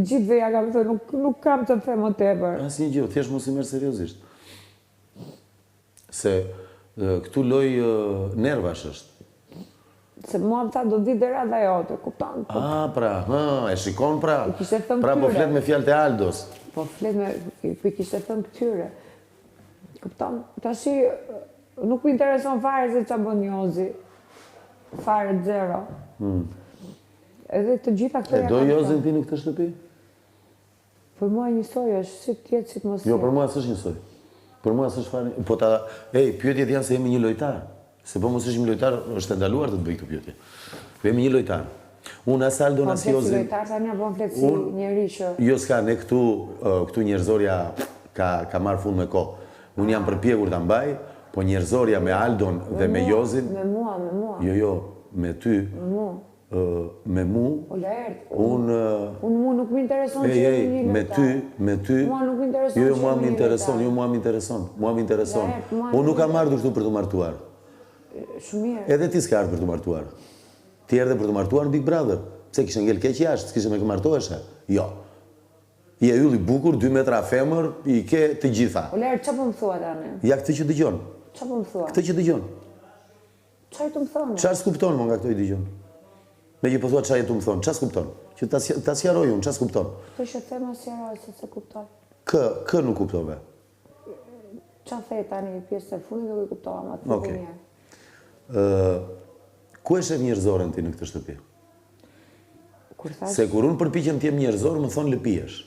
gjithve ja kam thënë, nuk kam të them më tepër. Asnjë gjë, thjesht mos i merr seriozisht. Se këtu loj nervash është. Se mua më tha do di dera dhe jote, kupton? E shikon pra. Pra po flet me fjalët e Aldos. Po flet me, i kishte thënë këtyre. Kupton? Tashi nuk më intereson fare se ç'a bën Jozi. Fare zero. Edhe të gjitha këto E do Jozin ti në këtë shtëpi? Për mua njësoj është, si tjetë, si të mos Jo, për mua s'është njësoj. Për mua s'është fare. Po pyetjet janë se jemi një lojtar. Se po mos ishim lojtar, është ndaluar të të bëj këtë pyetje. Po jemi një lojtar. Unë as Aldon as Jozin. Po lojtar tani apo flet si njeri që Jo s'ka, ne këtu njerëzorja ka marrë fund me kohë. Unë jam përpjekur ta mbaj, po njerëzorja me Aldon dhe me Jozin. Me mua. Jo, me ty. Me mu. Unë nuk më intereson që jemi një lojtar. Me ty. Mua nuk më intereson Jo, mua më intereson. Unë nuk kam ardhur këtu për të martuar. Shumir. Edhe ti s'ka ardhur për të martuar. Ti erdhe për të martuar në Big Brother. Pse kishe ngel keq jashtë, s'kishe me martoheshe? Jo. I e ylli bukur, 2 metra femër, i ke të gjitha. O Ler, qa po më thua tani? Ja këtë që dëgjon. Qa po më thua? Këtë që dëgjon. Qa i të më thonë? Qarë s'kupton më nga këto i dëgjon? Me që po thua qa i të më thonë, qa s'kupton? Që ta sjaroj unë, qa s'kupton? Të ishe thema sjaroj, se kupton. Kë nuk kuptove? Qa thej tani pjesë e fundit nuk i kuptova, ma të të njerë. Ku e shef njerëzoren ti në këtë shtëpi? Se kur unë përpiqem t'jem njerëzor, më thonë lëpijesh.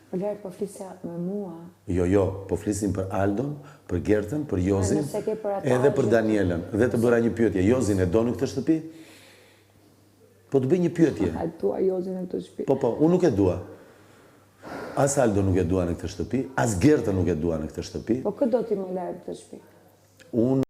Ler, po flisja me mua. Jo, po flisim për Aldon, për Gertën, për Jozin, edhe për Danielen. Dhe të bëra një pyetje, Jozin e do në këtë shtëpi? Po të bëj një pyetje. A dua Jozin në këtë shtëpi? Po, unë nuk e dua. As Aldo nuk e dua në këtë shtëpi, as Gertën nuk e dua në këtë shtëpi. Po këtë do t'i më lërë këtë shtëpi? Unë